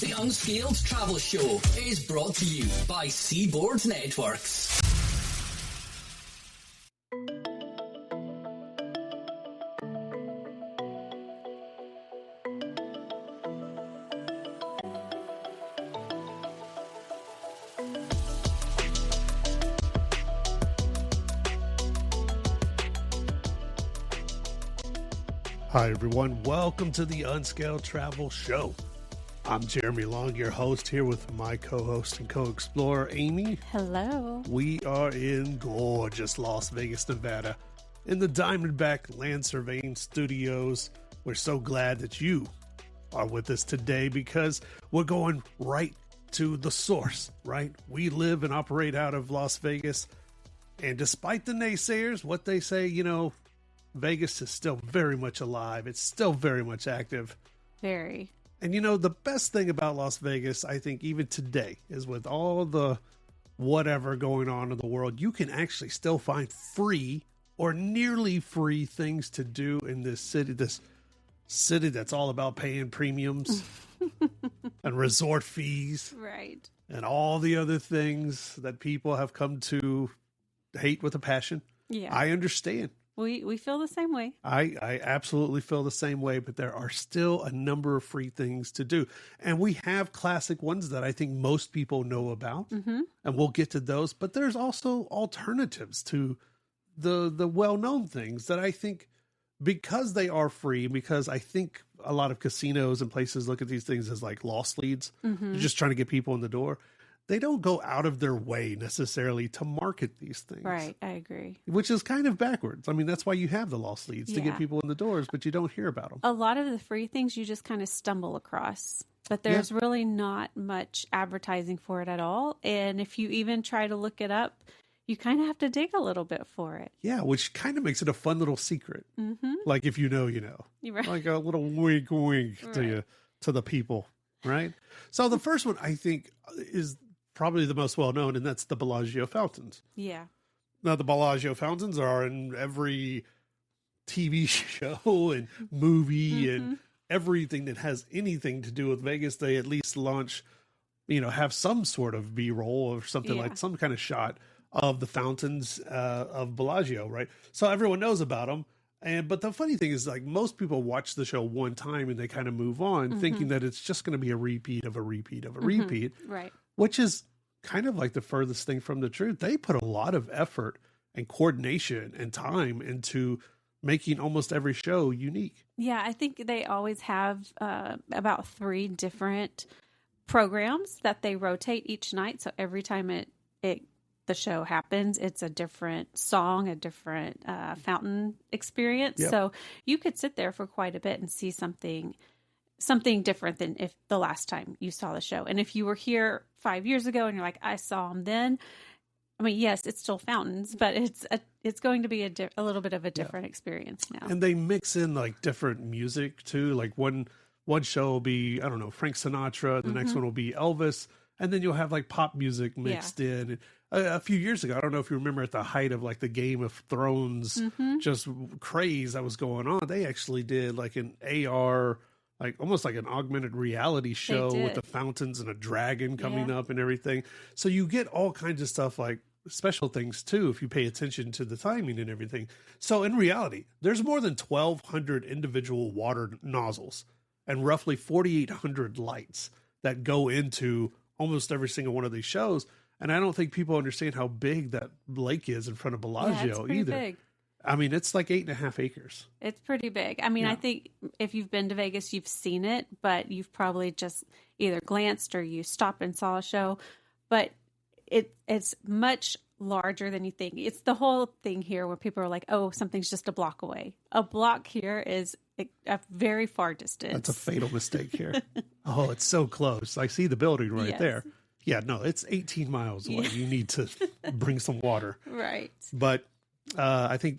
The Unscaled Travel Show is brought to you by Seaboard Networks. Hi, everyone. Welcome to the Unscaled Travel Show. I'm Jeremy Long, your host, here with my co-host and co-explorer, Amy. Hello. We are in gorgeous Las Vegas, Nevada, in the Diamondback Land Surveying Studios. We're so glad that you are with us today because we're going right to the source, right? We live and operate out of Las Vegas. And despite the naysayers, what they say, Vegas is still very much alive. It's still very much active. Very. And the best thing about Las Vegas, I think even today, is with all the whatever going on in the world, you can actually still find free or nearly free things to do in this city that's all about paying premiums and resort fees. Right. And all the other things that people have come to hate with a passion. Yeah. I understand. We feel the same way. I absolutely feel the same way, but there are still a number of free things to do. And we have classic ones that I think most people know about, and we'll get to those. But there's also alternatives to the well-known things that I think, because they are free, because I think a lot of casinos and places look at these things as like lost leads. They're just trying to get people in the door. They don't go out of their way necessarily to market these things. Right, I agree. Which is kind of backwards. I mean, that's why you have the lost leads, to get people in the doors, but you don't hear about them. A lot of the free things you just kind of stumble across, but there's really not much advertising for it at all. And if you even try to look it up, you kind of have to dig a little bit for it. Yeah, which kind of makes it a fun little secret. Like if you know, you know. Right. Like a little wink to the people, right? So the first one I think is probably the most well-known, and that's the Bellagio Fountains. Yeah. Now, the Bellagio Fountains are in every TV show and movie and everything that has anything to do with Vegas. They at least launch, have some sort of B-roll or something like some kind of shot of the fountains of Bellagio, right? So everyone knows about them. But the funny thing is, like, most people watch the show one time and they kind of move on thinking that it's just going to be a repeat of a repeat of a repeat. Right. Which is kind of like the furthest thing from the truth. They put a lot of effort and coordination and time into making almost every show unique. Yeah, I think they always have about 3 different programs that they rotate each night. So every time the show happens, it's a different song, a different fountain experience. Yep. So you could sit there for quite a bit and see something different than if the last time you saw the show. And if you were here 5 years ago and you're like, I saw them then, I mean, yes, it's still fountains, but it's going to be a little bit of a different experience now. And they mix in like different music too. Like one show will be, I don't know, Frank Sinatra. The next one will be Elvis. And then you'll have like pop music mixed in. A few years ago, I don't know if you remember, at the height of like the Game of Thrones just craze that was going on, they actually did like an AR, like almost like an augmented reality show with the fountains and a dragon coming up and everything. So you get all kinds of stuff, like special things too, if you pay attention to the timing and everything. So in reality, there's more than 1,200 individual water nozzles and roughly 4,800 lights that go into almost every single one of these shows. And I don't think people understand how big that lake is in front of Bellagio either. Big. I mean, it's like 8.5 acres. It's pretty big. I mean, I think if you've been to Vegas, you've seen it, but you've probably just either glanced or you stopped and saw a show. But it's much larger than you think. It's the whole thing here where people are like, oh, something's just a block away. A block here is a very far distance. That's a fatal mistake here. Oh, it's so close. I see the building right there. Yeah, no, it's 18 miles away. You need to bring some water. Right. But I think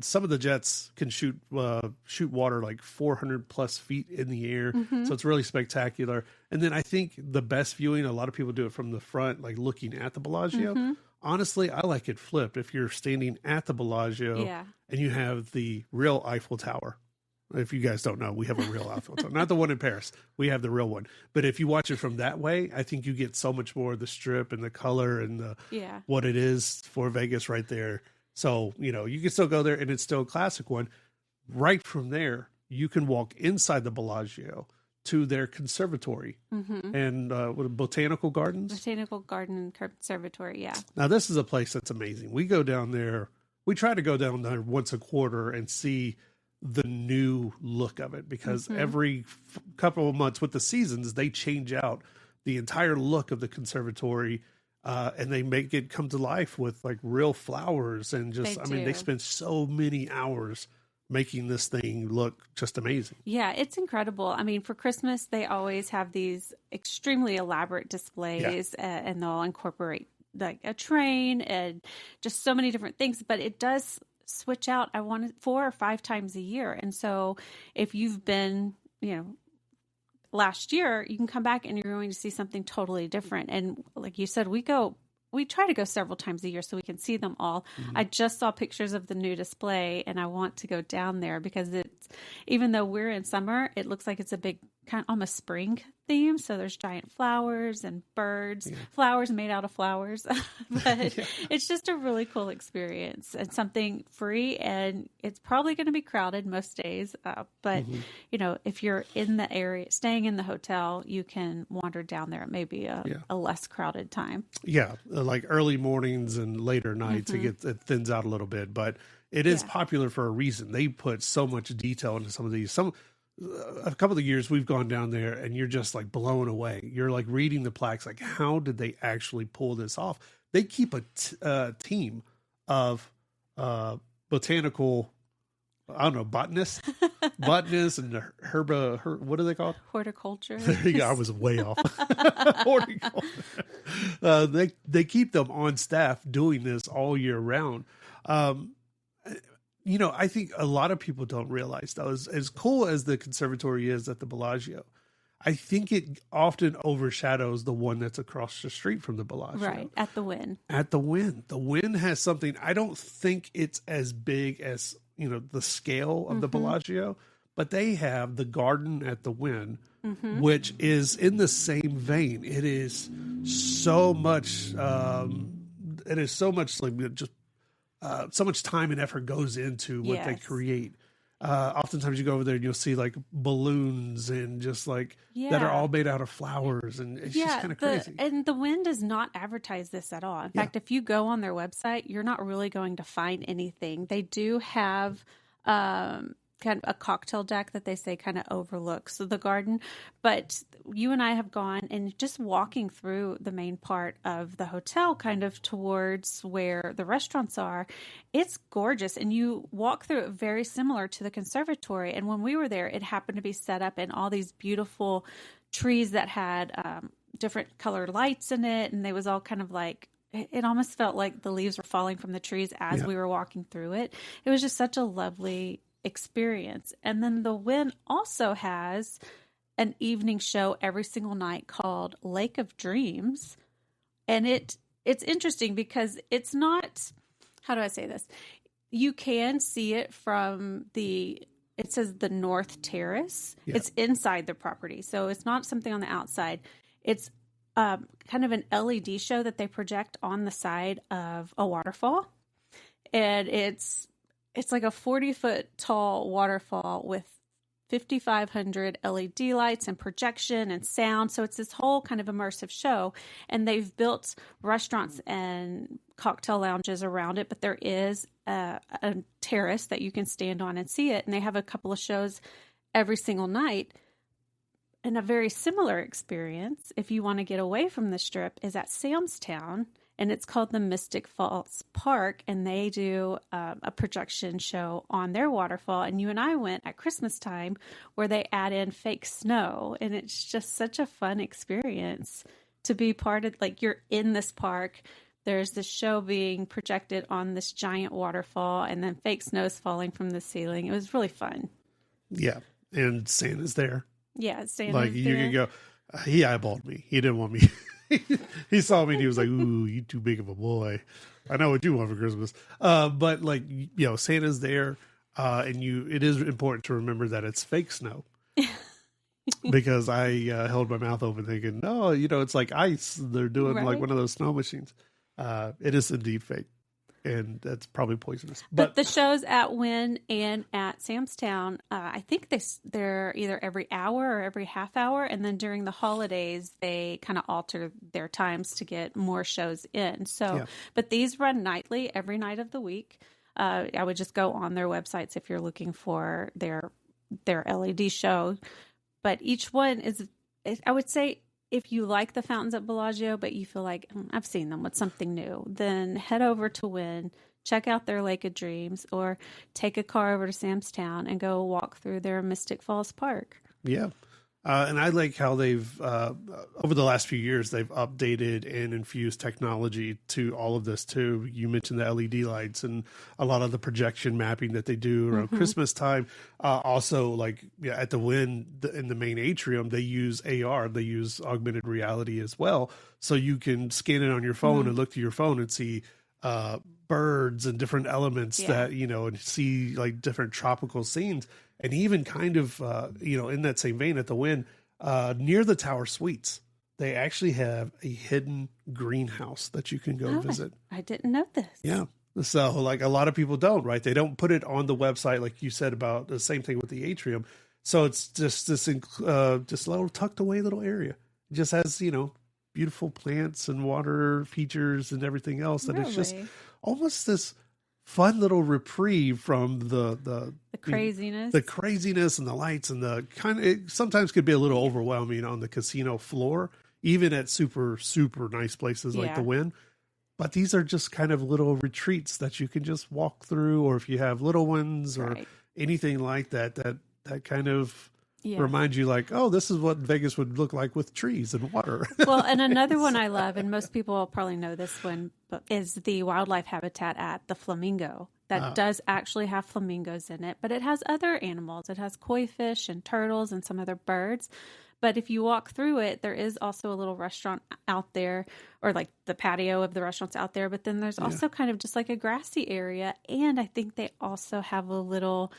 some of the jets can shoot water like 400 plus feet in the air. So it's really spectacular. And then I think the best viewing, a lot of people do it from the front, like looking at the Bellagio. Honestly, I like it flipped. If you're standing at the Bellagio and you have the real Eiffel Tower If you guys don't know, we have a real Eiffel Tower, not the one in Paris. We have the real one. But if you watch it from that way, I think you get so much more of the strip and the color and the what it is for Vegas right there. So, you know, you can still go there and it's still a classic one. Right from there, you can walk inside the Bellagio to their conservatory and botanical gardens. Botanical garden and conservatory, yeah. Now, this is a place that's amazing. We go down there. We try to go down there once a quarter and see the new look of it, because every couple of months with the seasons, they change out the entire look of the conservatory, and they make it come to life with like real flowers and just, they spend so many hours making this thing look just amazing. Yeah, it's incredible. I mean, for Christmas, they always have these extremely elaborate displays, and they'll incorporate like a train and just so many different things, but it does switch out, I want it 4 or 5 times a year. And so if you've been, you know, last year, you can come back and you're going to see something totally different. And like you said, we try to go several times a year so we can see them all. I just saw pictures of the new display and I want to go down there because it's, even though we're in summer, it looks like it's a big kind of almost spring theme. So there's giant flowers and birds, flowers made out of flowers, but it's just a really cool experience and something free, and it's probably going to be crowded most days. But you know, if you're in the area, staying in the hotel, you can wander down there. It may be a less crowded time. Yeah. Like early mornings and later nights, it thins out a little bit, but it is popular for a reason. They put so much detail into some of these. A couple of years we've gone down there and you're just like blown away. You're like reading the plaques, like how did they actually pull this off? They keep a team of botanical, I don't know, botanists and what are they called? Horticulture. There you go. I was way off. Horticulture. They keep them on staff doing this all year round. You know, I think a lot of people don't realize, though, as cool as the conservatory is at the Bellagio, I think it often overshadows the one that's across the street from the Bellagio. Right, at the Wynn. At the Wynn. The Wynn has something, I don't think it's as big as, you know, the scale of the Bellagio, but they have the garden at the Wynn, which is in the same vein. It is so much, like just, so much time and effort goes into what they create. Oftentimes you go over there and you'll see like balloons and just like that are all made out of flowers, and it's just kind of crazy. And the Wynn does not advertise this at all. In fact, if you go on their website, you're not really going to find anything. They do have kind of a cocktail deck that they say kind of overlooks the garden, but you and I have gone and just walking through the main part of the hotel, kind of towards where the restaurants are, it's gorgeous. And you walk through it very similar to the conservatory. And when we were there, it happened to be set up in all these beautiful trees that had different colored lights in it. And they was all kind of like, it almost felt like the leaves were falling from the trees as we were walking through it. It was just such a lovely experience. And then the Wynn also has an evening show every single night called Lake of Dreams. And it's interesting because it's not, how do I say this? You can see it from it says the North Terrace. Yeah. It's inside the property. So it's not something on the outside. It's kind of an LED show that they project on the side of a waterfall. And it's like a 40-foot tall waterfall with 5,500 LED lights and projection and sound. So it's this whole kind of immersive show. And they've built restaurants and cocktail lounges around it, but there is a terrace that you can stand on and see it. And they have a couple of shows every single night. And a very similar experience, if you want to get away from the Strip, is at Sam's Town. And it's called the Mystic Falls Park, and they do a projection show on their waterfall. And you and I went at Christmas time where they add in fake snow, and it's just such a fun experience to be part of. Like, you're in this park, there's this show being projected on this giant waterfall, and then fake snow's falling from the ceiling. It was really fun. Yeah, and Santa's there. Yeah, Santa's like you there. can go. He eyeballed me. He didn't want me. He saw me and he was like, "Ooh, you too big of a boy. I know what you want for Christmas." But like, you know, Santa's there. And it is important to remember that it's fake snow. Because I held my mouth open thinking, no, it's like ice. They're doing like one of those snow machines. It is indeed fake. And that's probably poisonous. But the shows at Wynn and at Sam's Town, I think they're either every hour or every half hour. And then during the holidays, they kind of alter their times to get more shows in. So, but these run nightly, every night of the week. I would just go on their websites if you're looking for their LED show. But each one is, I would say, if you like the fountains at Bellagio, but you feel like, I've seen them, what's something new, then head over to Wynn, check out their Lake of Dreams, or take a car over to Sam's Town and go walk through their Mystic Falls Park. Yeah. And I like how they've, over the last few years, they've updated and infused technology to all of this too. You mentioned the LED lights and a lot of the projection mapping that they do around Christmas time. Also, like at the Wynn, in the main atrium, they use AR, they use augmented reality as well. So you can scan it on your phone and look to your phone and see birds and different elements that, and see like different tropical scenes. And even kind of, in that same vein at the Wynn, near the Tower Suites, they actually have a hidden greenhouse that you can go visit. I didn't know this. Yeah. So like a lot of people don't, right? They don't put it on the website like you said about the same thing with the atrium. So it's just this just little tucked away little area. It just has, beautiful plants and water features and everything else. And it's just almost this fun little reprieve from the craziness, the craziness and the lights and the it sometimes could be a little overwhelming on the casino floor, even at super, super nice places like the Wynn. But these are just kind of little retreats that you can just walk through, or if you have little ones or anything like that kind of reminds you like, oh, this is what Vegas would look like with trees and water. Well, and another one I love, and most people probably know this one, is the wildlife habitat at the Flamingo. That does actually have flamingos in it, but it has other animals. It has koi fish and turtles and some other birds. But if you walk through it, there is also a little restaurant out there, or like the patio of the restaurant's out there. But then there's also kind of just like a grassy area. And I think they also have a little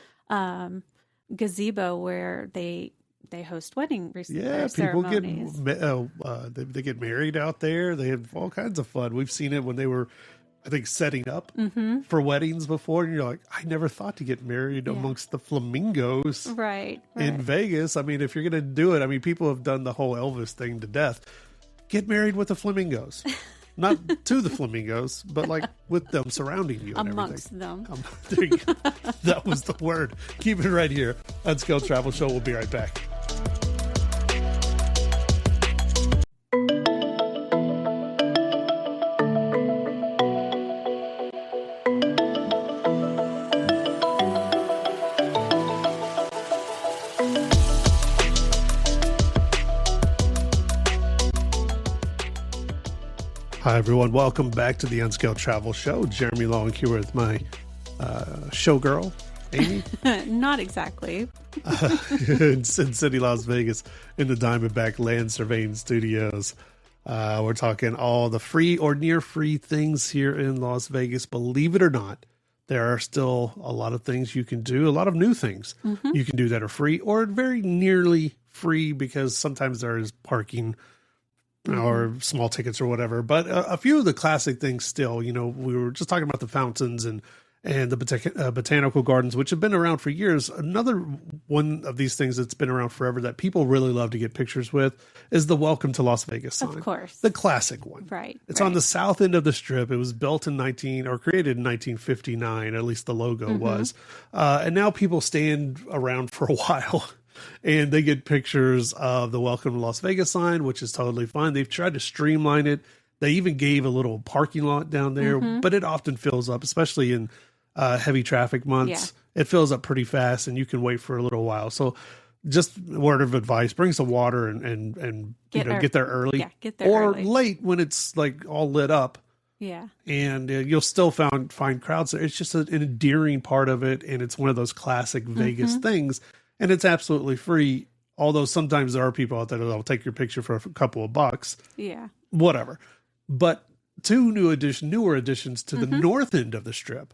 gazebo where they host wedding ceremonies. They get married out there. They have all kinds of fun. We've seen it when they were, I think, setting up for weddings before. And you're like, I never thought to get married amongst the flamingos in Vegas. I mean, if you're going to do it, I mean, people have done the whole Elvis thing to death. Get married with the flamingos. Not to the flamingos, but like with them surrounding you and amongst everything. them. There you go. That was the word. Keep it right here. Unscaled Travel Show. We'll be right back. Hi, everyone. Welcome back to the Unscaled Travel Show. Jeremy Long here with my showgirl, Amy. Not exactly. In Sin City, Las Vegas, in the Diamondback Land Surveying Studios. We're talking all the free or near free things here in Las Vegas. Believe it or not, there are still a lot of things you can do, a lot of new things you can do that are free or very nearly free, because sometimes there is parking or small tickets or whatever. But a few of the classic things still, we were just talking about the fountains and the botanical gardens, which have been around for years. Another one of these things that's been around forever that people really love to get pictures with is the Welcome to Las Vegas sign. Of course. The classic one. Right. It's on the south end of the Strip. It was built in created in 1959, at least the logo was. And now people stand around for a while and they get pictures of the Welcome to Las Vegas sign, which is totally fine. They've tried to streamline it. They even gave a little parking lot down there, but it often fills up, especially in heavy traffic months. It fills up pretty fast and you can wait for a little while. So just word of advice, bring some water and get there early. Yeah, get there or early. Late when it's like all lit up. Yeah. And you'll still find crowds there. It's just an endearing part of it. And it's one of those classic Vegas things. And it's absolutely free. Although sometimes there are people out there that'll take your picture for a couple of bucks. Yeah. Whatever. But two newer additions to the north end of the Strip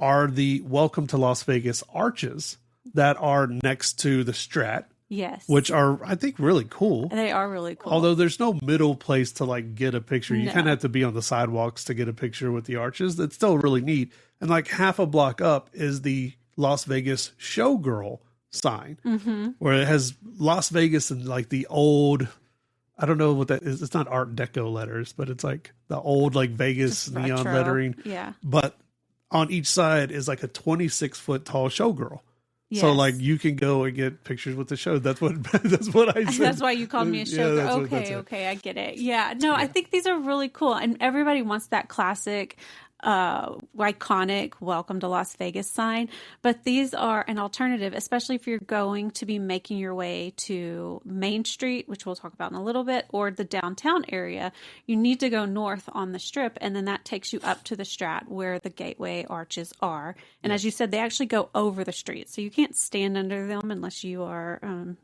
are the Welcome to Las Vegas arches that are next to the Strat. Yes. Which are, I think, really cool. They are really cool. Although there's no middle place to like get a picture. You No. kind of have to be on the sidewalks to get a picture with the arches. That's still really neat. And like half a block up is the Las Vegas Showgirl sign, where it has Las Vegas and like the old, I don't know what that is. It's not Art Deco letters, but it's like the old like Vegas Just neon retro. lettering. Yeah. But on each side is like a 26-foot tall showgirl. Yes. So like you can go and get pictures with the show. That's what I said. That's why you called me a showgirl. Yeah, okay, I get it. Yeah, no, I think these are really cool, and everybody wants that classic, iconic "Welcome to Las Vegas" sign. But these are an alternative, especially if you're going to be making your way to Main Street, which we'll talk about in a little bit, or the downtown area. You need to go north on the Strip, and then that takes you up to the Strat where the gateway arches are. And as you said, they actually go over the street, so you can't stand under them unless you are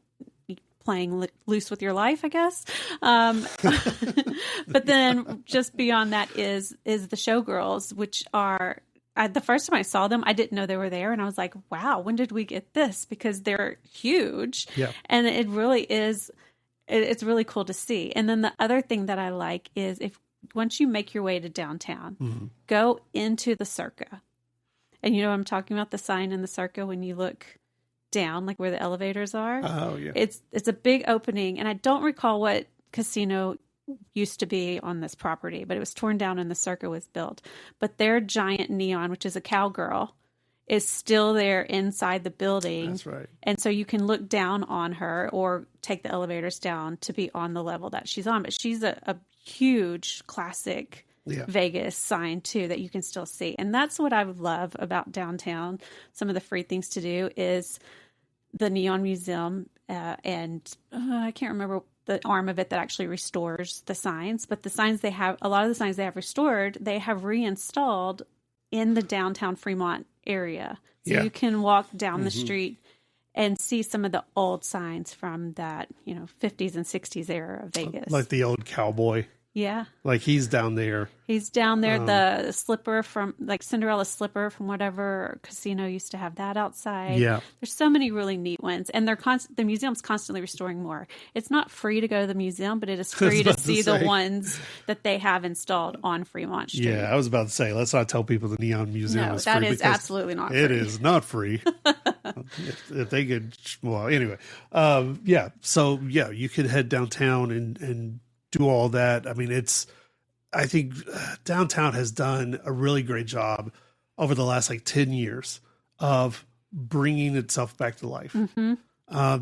playing loose with your life, I guess. But then just beyond that is the Showgirls, which are, the first time I saw them, I didn't know they were there. And I was like, wow, when did we get this? Because they're huge. Yeah. And it really is, it's really cool to see. And then the other thing that I like is once you make your way to downtown, go into the Circa. And you know what I'm talking about? The sign in the Circa when you look down, like where the elevators are. Oh, yeah. It's a big opening, and I don't recall what casino used to be on this property, but it was torn down and the Circa was built. But their giant neon, which is a cowgirl, is still there inside the building. That's right. And so you can look down on her or take the elevators down to be on the level that she's on. But she's a huge classic Vegas sign too that you can still see. And that's what I love about downtown. Some of the free things to do is the Neon Museum and I can't remember the arm of it that actually restores the signs, but the signs they have, a lot of the signs they have restored, they have reinstalled in the downtown Fremont area. So you can walk down the street and see some of the old signs from that, 50s and 60s era of Vegas. Like the old cowboy. Yeah. Like he's down there. He's down there. The slipper from, like Cinderella's slipper from whatever casino used to have that outside. Yeah. There's so many really neat ones. And the museum's constantly restoring more. It's not free to go to the museum, but it is free to see the ones that they have installed on Fremont Street. Yeah, I was about to say, let's not tell people the Neon Museum is free. No, that is absolutely not free. It is not free. if they could, well, anyway. So, you could head downtown and do all that. I mean, I think downtown has done a really great job over the last 10 years of bringing itself back to life.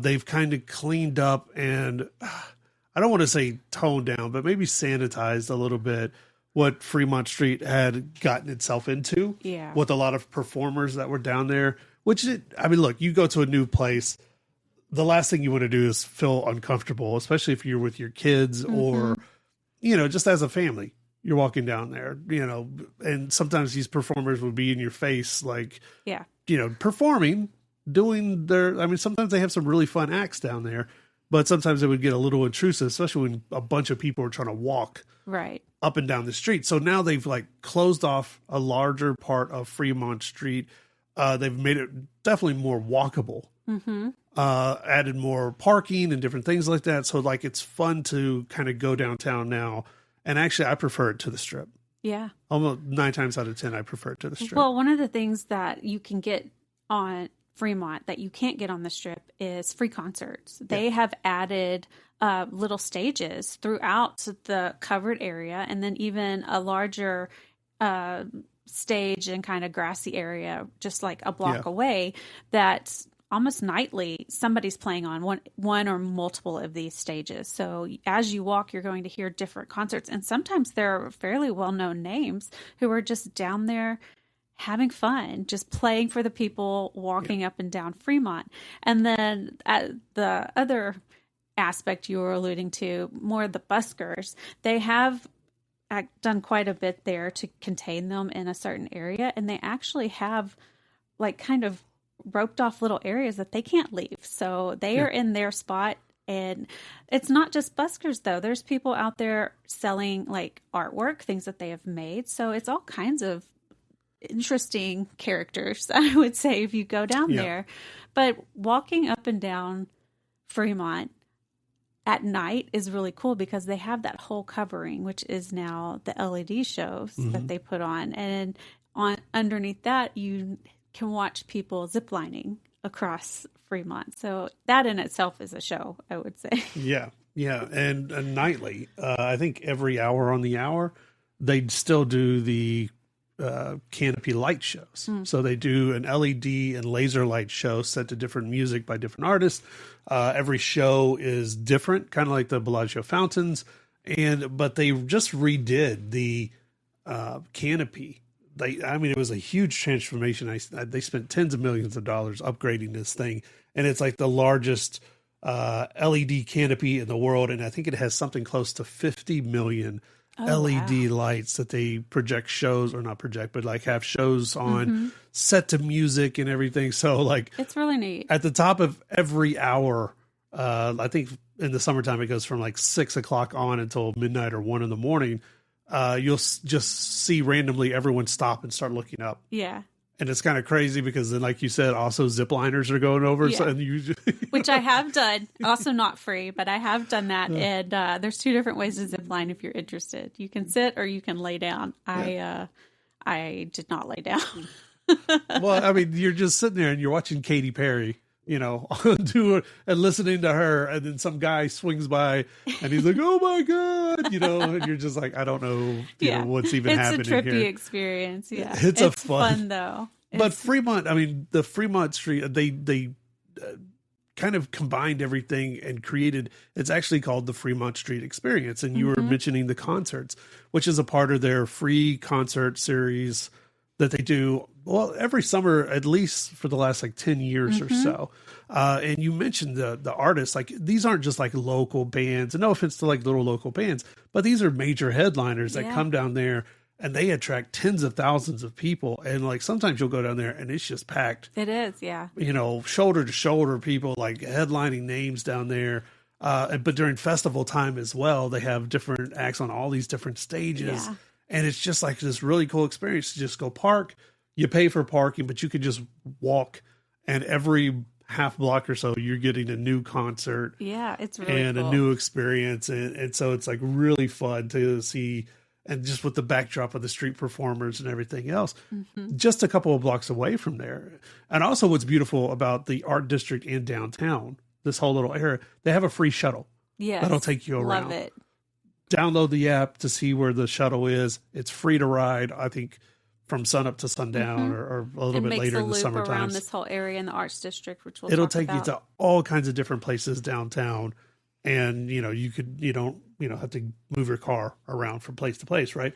They've kind of cleaned up and I don't want to say toned down, but maybe sanitized a little bit what Fremont Street had gotten itself into with a lot of performers that were down there, look, you go to a new place, the last thing you want to do is feel uncomfortable, especially if you're with your kids or, just as a family, you're walking down there, and sometimes these performers would be in your face, performing, doing sometimes they have some really fun acts down there, but sometimes it would get a little intrusive, especially when a bunch of people are trying to walk up and down the street. So now they've closed off a larger part of Fremont Street. They've made it definitely more walkable. Added more parking and different things like that. So it's fun to kind of go downtown now. And actually I prefer it to the Strip. Yeah. Almost 9 times out of 10, I prefer it to the Strip. Well, one of the things that you can get on Fremont that you can't get on the Strip is free concerts. They have added little stages throughout the covered area and then even a larger stage and kind of grassy area just like a block away that's almost nightly somebody's playing on one or multiple of these stages. So as you walk, you're going to hear different concerts. And sometimes they're fairly well-known names who are just down there having fun, just playing for the people walking up and down Fremont. And then the other aspect you were alluding to, more the buskers, they have done quite a bit there to contain them in a certain area. And they actually have kind of roped off little areas that they can't leave. So they are in their spot And it's not just buskers, though. There's people out there selling like artwork, things that they have made. So it's all kinds of interesting characters, I would say, if you go down there. But walking up and down Fremont at night is really cool because they have that whole covering, which is now the LED shows that they put on. And underneath that, you can watch people ziplining across Fremont. So that in itself is a show, I would say. Yeah. And nightly, I think every hour on the hour, they'd still do the canopy light shows. So they do an LED and laser light show set to different music by different artists. Every show is different, kind of like the Bellagio Fountains. But they just redid the canopy. It was a huge transformation. They spent tens of millions of dollars upgrading this thing. And it's like the largest LED canopy in the world. And I think it has something close to 50 million LED lights that they project shows, or not project, but like have shows on set to music and everything. So like, it's really neat. At the top of every hour, I think in the summertime, it goes from like 6 o'clock on until midnight or 1 a.m. You'll just see randomly everyone stop and start looking up. Yeah. And it's kind of crazy because then, like you said, also zipliners are going over. Yeah. So, which I have done. Also not free, but I have done that. And there's 2 different ways to zipline if you're interested. You can sit or you can lay down. Yeah. I did not lay down. Well, I mean, you're just sitting there and you're watching Katy Perry, do it and listening to her. And then some guy swings by and he's like, oh my God, and you're just like, I don't know, what's even happening here. It's a trippy experience. Yeah. It's fun though. But Fremont, the Fremont Street, they kind of combined everything and created, it's actually called the Fremont Street Experience. And you were mentioning the concerts, which is a part of their free concert series that they do, well, every summer, at least for the last like 10 years or so. And you mentioned the artists, like these aren't just like local bands, and no offense to like little local bands, but these are major headliners that come down there and they attract tens of thousands of people. And like, sometimes you'll go down there and it's just packed. It is. Yeah. Shoulder to shoulder people, like headlining names down there. But during festival time as well, they have different acts on all these different stages. Yeah. And it's just like this really cool experience to just go park. You pay for parking, but you can just walk, and every half block or so, you're getting a new concert. Yeah, it's really and cool. A new experience. And so it's like really fun to see, and just with the backdrop of the street performers and everything else, just a couple of blocks away from there. And also what's beautiful about the art district in downtown, this whole little area, they have a free shuttle. Yes, that'll take you around. Love it. Download the app to see where the shuttle is. It's free to ride, I think, from sunup to sundown or a little bit later in the summertime. It makes a loop around this whole area in the Arts District, which it'll take you to all kinds of different places downtown. And, you don't have to move your car around from place to place, right?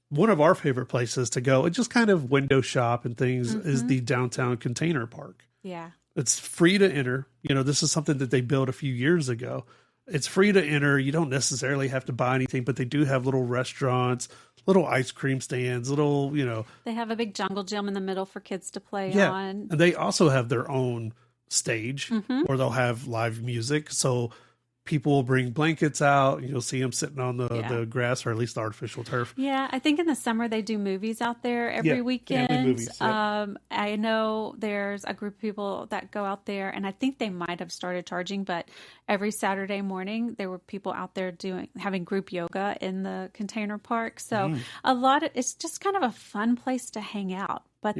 One of our favorite places to go and just kind of window shop and things is the downtown container park. Yeah. It's free to enter. This is something that they built a few years ago. It's free to enter. You don't necessarily have to buy anything, but they do have little restaurants, little ice cream stands, little, They have a big jungle gym in the middle for kids to play on. And they also have their own stage where they'll have live music. So people will bring blankets out. You'll see them sitting on the grass, or at least the artificial turf. Yeah, I think in the summer they do movies out there every weekend. Movies, I know there's a group of people that go out there, and I think they might have started charging, but every Saturday morning there were people out there having group yoga in the container park. So it's just kind of a fun place to hang out. But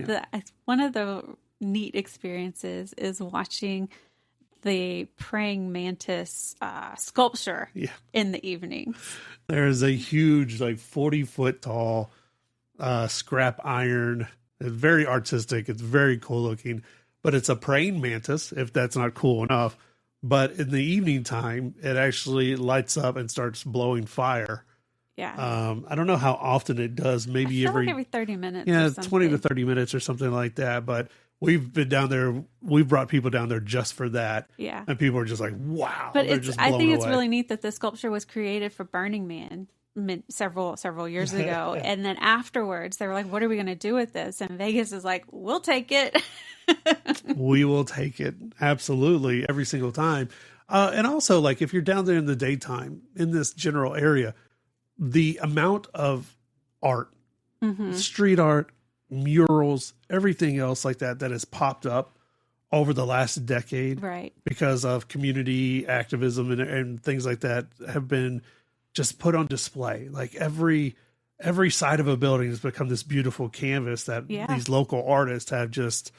one of the neat experiences is watching the praying mantis sculpture in the evening. There's a huge, 40-foot tall scrap iron. It's very artistic. It's very cool looking, but it's a praying mantis, if that's not cool enough. But in the evening time, it actually lights up and starts blowing fire. Yeah. I don't know how often it does. Maybe every 30 minutes. Yeah, 20 to 30 minutes or something like that. But we've been down there. We've brought people down there just for that. Yeah. And people are just like, wow. But I think it's really neat that the sculpture was created for Burning Man several years ago. And then afterwards they were like, what are we going to do with this? And Vegas is like, we'll take it. We will take it. Absolutely. Every single time. And also, like, if you're down there in the daytime in this general area, the amount of art, street art, murals, everything else like that has popped up over the last decade, right? Because of community activism and things like that have been just put on display. Like every side of a building has become this beautiful canvas that these local artists have just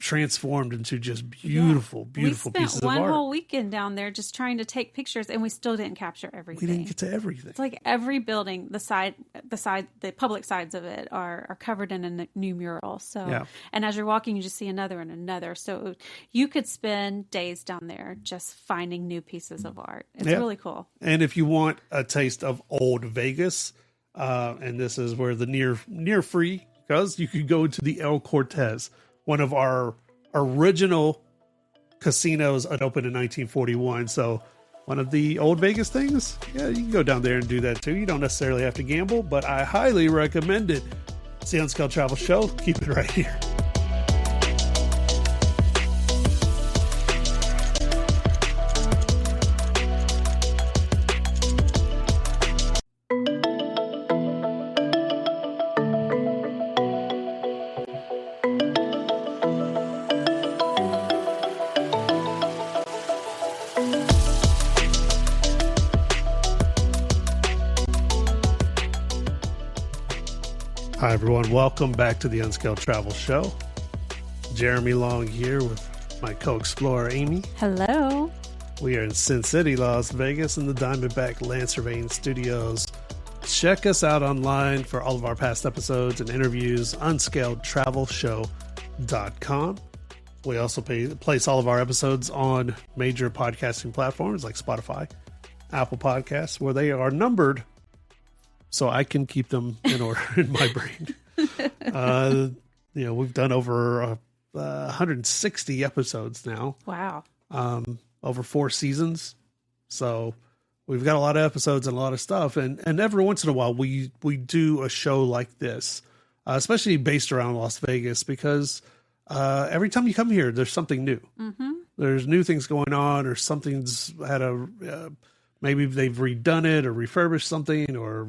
transformed into just beautiful pieces of art. We spent one whole weekend down there just trying to take pictures, and we still didn't capture everything. We didn't get to everything. It's like every building, the public sides of it are covered in a new mural. So, and as you're walking, you just see another and another. So you could spend days down there just finding new pieces of art. It's really cool. And if you want a taste of old Vegas, and this is where the near free goes, you could go to the El Cortez, one of our original casinos that opened in 1941. So one of the old Vegas things, you can go down there and do that too. You don't necessarily have to gamble, but I highly recommend it. It's the Unscaled Travel Show. Keep it right here. Hi, everyone. Welcome back to the Unscaled Travel Show. Jeremy Long here with my co-explorer, Amy. Hello. We are in Sin City, Las Vegas in the Diamondback Lancervane Studios. Check us out online for all of our past episodes and interviews, unscaledtravelshow.com. We also place all of our episodes on major podcasting platforms like Spotify, Apple Podcasts, where they are numbered so I can keep them in order in my brain. We've done over 160 episodes now. Wow. Over 4 seasons. So we've got a lot of episodes and a lot of stuff. And every once in a while, we do a show like this, especially based around Las Vegas, because every time you come here, there's something new. Mm-hmm. There's new things going on, or something's had maybe they've redone it or refurbished something, or,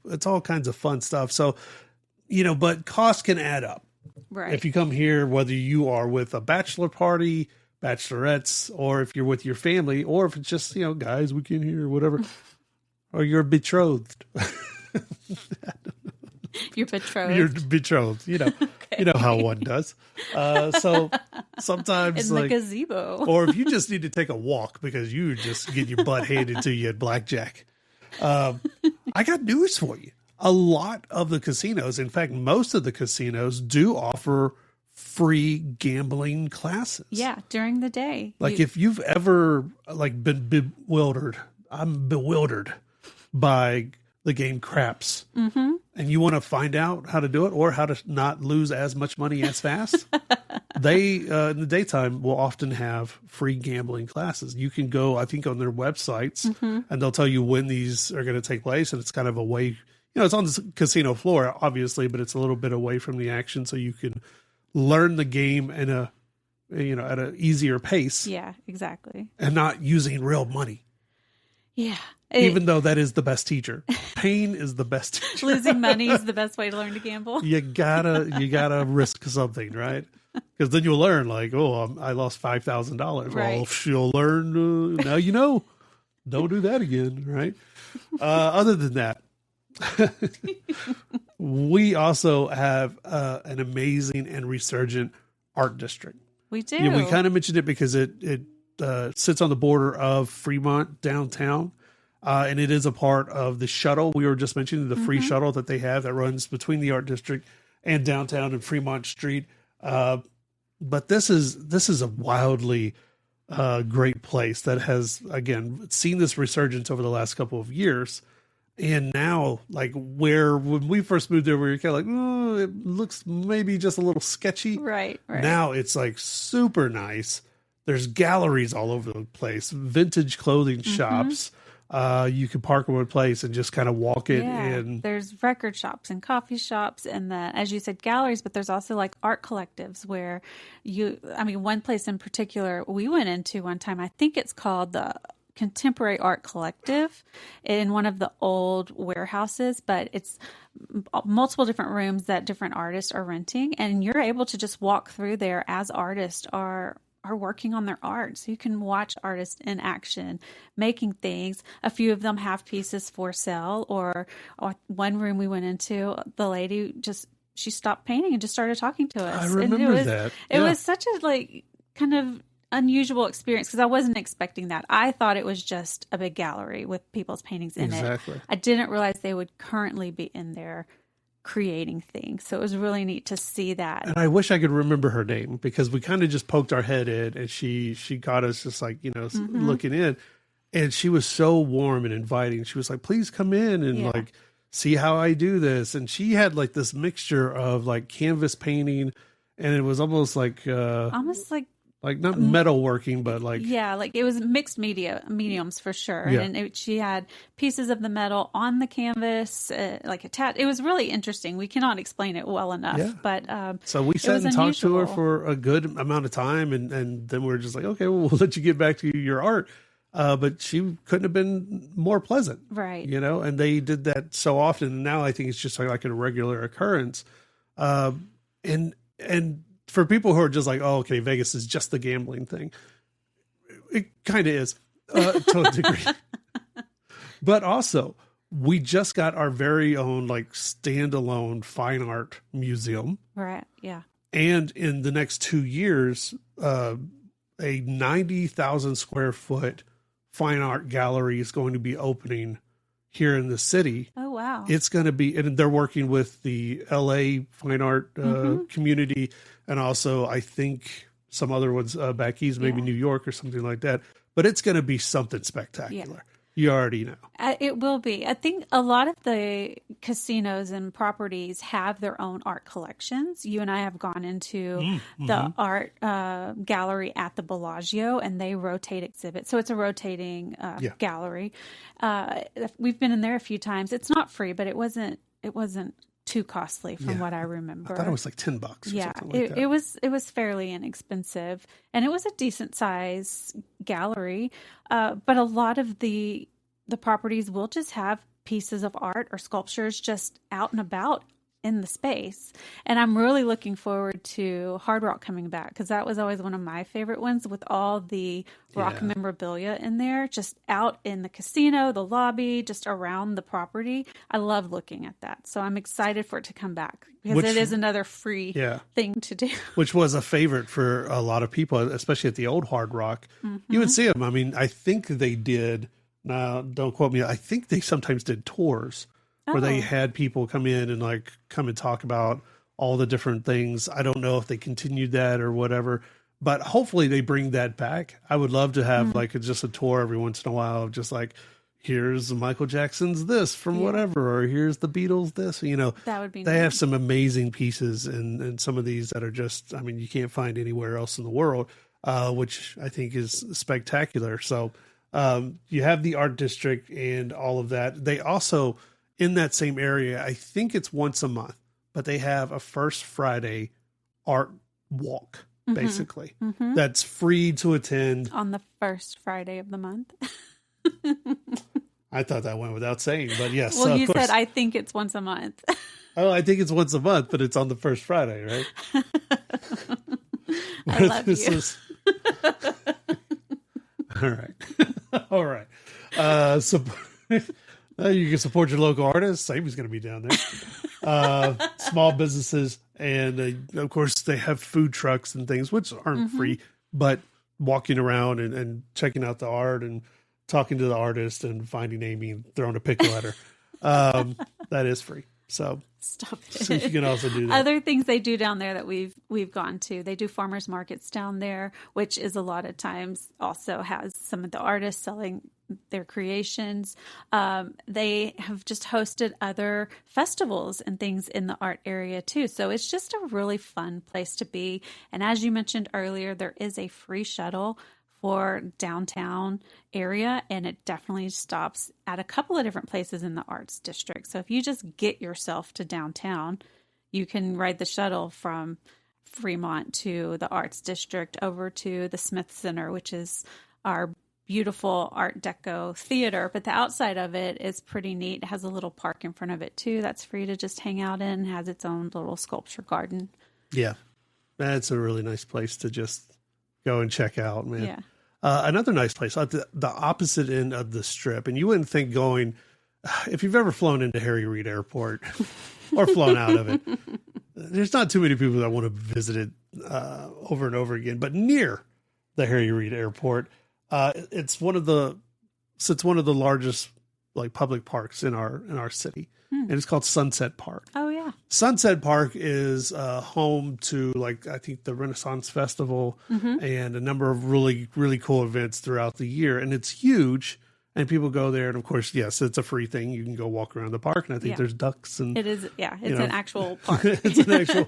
it's all kinds of fun stuff. So, but costs can add up. Right. If you come here, whether you are with a bachelor party, bachelorettes, or if you're with your family, or if it's just, guys, we can hear, whatever, or you're betrothed. You're betrothed. You're betrothed, okay. You know how one does. So sometimes in the gazebo. Or if you just need to take a walk because you just get your butt handed to you at blackjack. I got news for you. A lot of the casinos, in fact, most of the casinos do offer free gambling classes. Yeah, during the day. Like if you've ever been bewildered, I'm bewildered by the game craps. Mm-hmm. And you want to find out how to do it or how to not lose as much money as fast, they, in the daytime, will often have free gambling classes. You can go, I think, on their websites, and they'll tell you when these are going to take place. And it's kind of away, it's on the casino floor, obviously, but it's a little bit away from the action. So you can learn the game at an easier pace. Yeah, exactly. And not using real money. Yeah. Even though that is the best teacher. Pain is the best teacher. Losing money is the best way to learn to gamble. You gotta risk something, right? Because then you'll learn, I lost $5,000. Right. Well, you'll learn, now you know. Don't do that again, right? Other than that, we also have an amazing and resurgent art district. We do. Yeah, we kind of mentioned it because it sits on the border of Fremont downtown. And it is a part of the shuttle. We were just mentioning the free shuttle that they have that runs between the art district and downtown and Fremont Street. But this is a wildly great place that has, again, seen this resurgence over the last couple of years. And now, when we first moved there, we were kind of it looks maybe just a little sketchy. Right. Now it's super nice. There's galleries all over the place, vintage clothing shops. You could park in one place and just kind of walk it. Yeah, And there's record shops and coffee shops and as you said, galleries, but there's also like art collectives where one place in particular we went into one time, I think it's called the Contemporary Art Collective in one of the old warehouses, but it's multiple different rooms that different artists are renting, and you're able to just walk through there as artists are working on their art. So you can watch artists in action making things. A few of them have pieces for sale, or one room we went into, the lady she stopped painting and just started talking to us. I remember that. It was such a kind of unusual experience because I wasn't expecting that. I thought it was just a big gallery with people's paintings in it. I didn't realize they would currently be in there creating things. So it was really neat to see that. And I wish I could remember her name because we kind of just poked our head in and she got us just looking in, and she was so warm and inviting. She was like, please come in and see how I do this. And she had like this mixture of like canvas painting, and it was almost like not metalworking, but it was mixed mediums for sure. Yeah. And she had pieces of the metal on the canvas, attached. It was really interesting. We cannot explain it well enough. Yeah. But so we sat and talked to her for a good amount of time, and then we were just like, okay, well, we'll let you get back to your art. But she couldn't have been more pleasant, right? And they did that so often. And now I think it's just like a regular occurrence. And for people who are just like, oh, okay, Vegas is just the gambling thing. It kind of is to a degree. But also, we just got our very own standalone fine art museum. Right, yeah. And in the next 2 years, a 90,000 square foot fine art gallery is going to be opening here in the city. Oh, wow. It's going to be, and they're working with the LA fine art community, and also I think some other ones back east, maybe New York or something like that. But it's going to be something spectacular. Yeah. You already know. It will be. I think a lot of the casinos and properties have their own art collections. You and I have gone into the art gallery at the Bellagio, and they rotate exhibits. So it's a rotating gallery. We've been in there a few times. It's not free, but it wasn't too costly from what I remember. I thought it was like $10 or something like that. It was fairly inexpensive, and it was a decent size gallery. But a lot of the properties will just have pieces of art or sculptures just out and about in the space. And I'm really looking forward to Hard Rock coming back, because that was always one of my favorite ones, with all the rock memorabilia in there, just out in the casino, the lobby, just around the property. I love looking at that. So I'm excited for it to come back, because it is another free thing to do. Which was a favorite for a lot of people, especially at the old Hard Rock. You would see them. I mean, I think they did, now don't quote me, I think they sometimes did tours where they had people come in and come and talk about all the different things. I don't know if they continued that or whatever, but hopefully they bring that back. I would love to have just a tour every once in a while of just here's Michael Jackson's this from whatever, or here's the Beatles this, that would be they have some amazing pieces, and some of these that are just, I mean, you can't find anywhere else in the world, which I think is spectacular. So you have the art district and all of that. They also, in that same area, I think it's once a month, but they have a First Friday art walk, basically. That's free to attend. On the first Friday of the month. I thought that went without saying, but yes. Well, you said, I think it's once a month. Oh, I think it's once a month, but it's on the first Friday, right? I love you. All right. All right. So you can support your local artists. Amy's going to be down there. Small businesses. And of course, they have food trucks and things, which aren't free, but walking around and checking out the art and talking to the artist and finding Amy and throwing a pickle at her. That is free. So stop it. So you can also do that. Other things they do down there that we've gone to. They do farmers markets down there, which is a lot of times also has some of the artists selling their creations. They have just hosted other festivals and things in the art area too. So it's just a really fun place to be. And as you mentioned earlier, there is a free shuttle for downtown area, and it definitely stops at a couple of different places in the arts district. So if you just get yourself to downtown, you can ride the shuttle from Fremont to the arts district over to the Smith Center, which is our beautiful Art Deco theater. But the outside of it is pretty neat. It has a little park in front of it too that's free to just hang out in. It has its own little sculpture garden. Yeah, that's a really nice place to just go and check out, man. Yeah. Another nice place at the opposite end of the strip, and you wouldn't think going, if you've ever flown into Harry Reid Airport or flown out of it, there's not too many people that want to visit it over and over again. But near the Harry Reid Airport, it's one of the largest like public parks in our city, and it's called Sunset Park. Oh yeah. Sunset Park is home to, like, I think the Renaissance Festival and a number of really, really cool events throughout the year. And it's huge, and people go there. And of course, yes, it's a free thing. You can go walk around the park, and I think there's ducks. And it is, yeah, it's an actual park. It's an actual,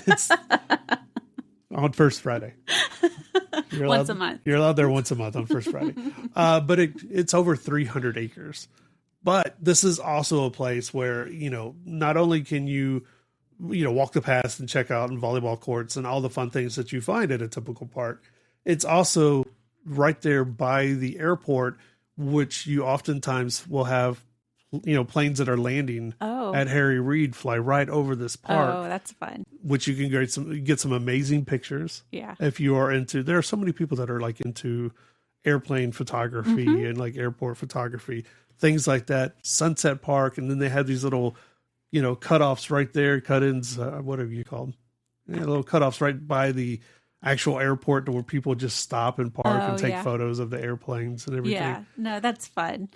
it's on First Friday. Once a month. You're allowed there once a month on First Friday. But it's over 300 acres. But this is also a place where, not only can you, walk the paths and check out and volleyball courts and all the fun things that you find at a typical park, it's also right there by the airport, which you oftentimes will have, planes that are landing at Harry Reid fly right over this park. Oh, that's fun. Which you can get some amazing pictures. Yeah. If you are there are so many people that are like into airplane photography and like airport photography, things like that. Sunset Park. And then they have these little, cutoffs right there, cut-ins, whatever you call them. Little cutoffs right by the actual airport to where people just stop and park and take photos of the airplanes and everything. Yeah, no, that's fun.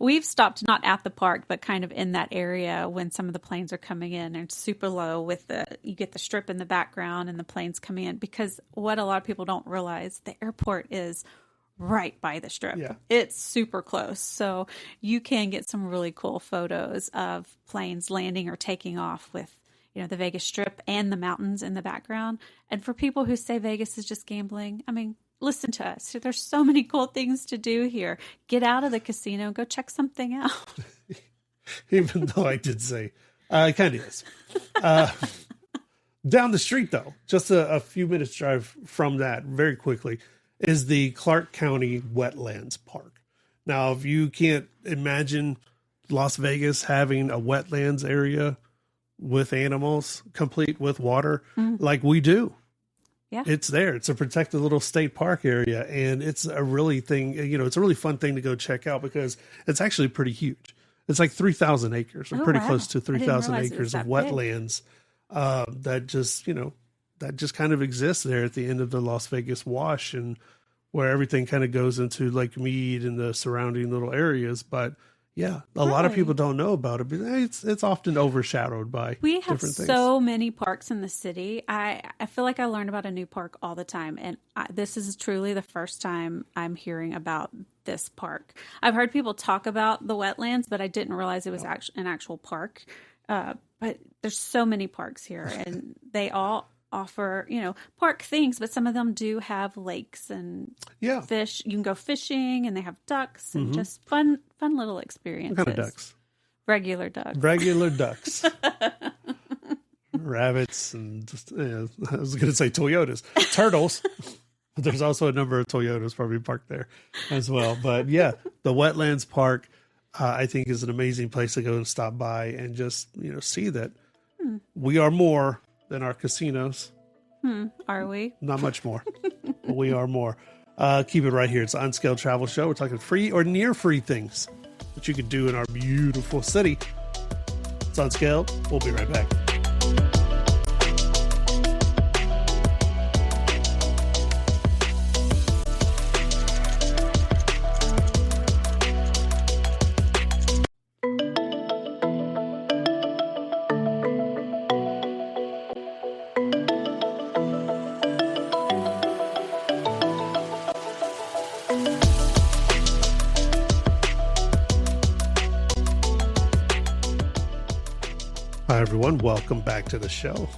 We've stopped not at the park, but kind of in that area when some of the planes are coming in, and it's super low you get the strip in the background and the planes coming in, because what a lot of people don't realize, the airport is right by the strip. Yeah. It's super close. So you can get some really cool photos of planes landing or taking off with, the Vegas Strip and the mountains in the background. And for people who say Vegas is just gambling, I mean, listen to us. There's so many cool things to do here. Get out of the casino, go check something out. Even though I did say, it kind of is. Down the street, though, just a few minutes drive from that, very quickly, is the Clark County Wetlands Park. Now, if you can't imagine Las Vegas having a wetlands area with animals, complete with water, like we do. Yeah. It's there. It's a protected little state park area, and it's a really it's a really fun thing to go check out because it's actually pretty huge. It's like 3,000 acres, or pretty close to 3,000 acres of wetlands that just kind of exists there at the end of the Las Vegas Wash, and where everything kind of goes into Lake Mead and the surrounding little areas. But yeah, a lot of people don't know about it, but it's often overshadowed by we have different things. So many parks in the city. I feel like I learn about a new park all the time, and this is truly the first time I'm hearing about this park. I've heard people talk about the wetlands, but I didn't realize it was an actual park. But there's so many parks here, and they all offer, park things, but some of them do have lakes and fish. You can go fishing, and they have ducks and just fun little experiences. What kind of ducks? Regular ducks. Regular ducks. Rabbits and I was going to say Toyotas. Turtles. But there's also a number of Toyotas probably parked there as well. But yeah, the Wetlands Park, I think, is an amazing place to go and stop by and just, see that we are more than our casinos. Are we? Not much more. But we are more. Keep it right here. It's the Unscaled Travel Show. We're talking free or near free things that you could do in our beautiful city. It's Unscaled. We'll be right back. Hi, everyone. Welcome back to the show.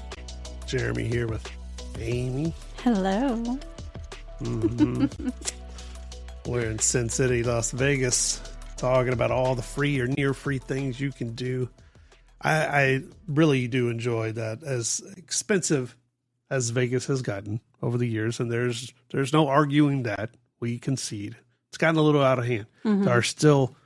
Jeremy here with Amy. Hello. Mm-hmm. We're in Sin City, Las Vegas, talking about all the free or near free things you can do. I really do enjoy that, as expensive as Vegas has gotten over the years, and there's no arguing that. We concede. It's gotten a little out of hand. Mm-hmm. There are still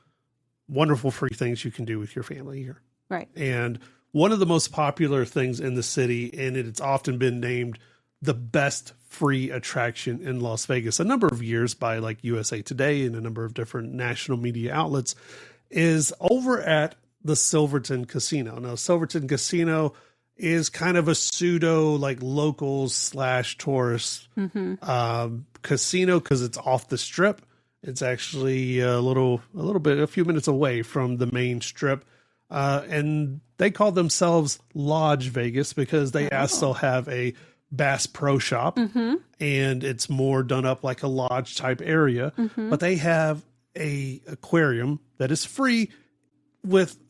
wonderful free things you can do with your family here. Right. And one of the most popular things in the city, and it's often been named the best free attraction in Las Vegas a number of years by like USA Today and a number of different national media outlets, is over at the Silverton Casino. Now, Silverton Casino is kind of a pseudo like locals / tourist casino because it's off the strip. It's actually a few minutes away from the main strip. And they call themselves Lodge Vegas because they also have a Bass Pro Shop, and it's more done up like a lodge type area. But they have a aquarium that is free